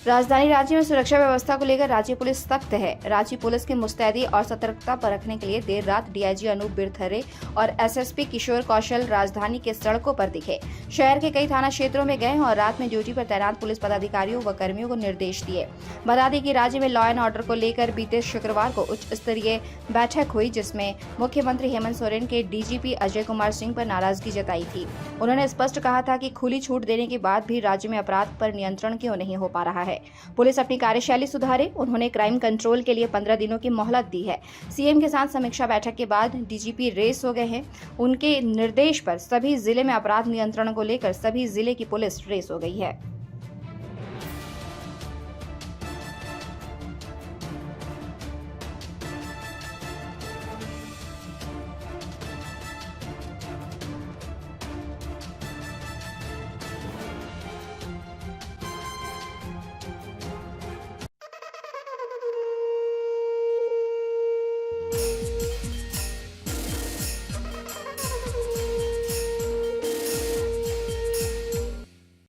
राजधानी रांची में सुरक्षा व्यवस्था को लेकर राज्य पुलिस सख्त है। रांची पुलिस की मुस्तैदी और सतर्कता परखने के लिए देर रात डीआईजी अनूप बिरथरे और एसएसपी किशोर कौशल राजधानी के सड़कों पर दिखे। शहर के कई थाना क्षेत्रों में गए और रात में ड्यूटी पर तैनात पुलिस पदाधिकारियों व कर्मियों को निर्देश दिए। बता दें कि राज्य में लॉ एंड ऑर्डर को लेकर बीते शुक्रवार को उच्च स्तरीय बैठक हुई, जिसमें मुख्यमंत्री हेमंत सोरेन के डीजीपी अजय कुमार सिंह पर नाराजगी जताई थी। उन्होंने स्पष्ट कहा था कि खुली छूट देने के बाद भी राज्य में अपराध पर नियंत्रण क्यों नहीं हो पा रहा है। पुलिस अपनी कार्यशैली सुधारे। उन्होंने क्राइम कंट्रोल के लिए 15 दिनों की मोहलत दी है। सीएम के साथ समीक्षा बैठक के बाद डीजीपी रेस हो गए हैं। उनके निर्देश पर सभी जिले में अपराध नियंत्रण को लेकर सभी जिले की पुलिस रेस हो गई है।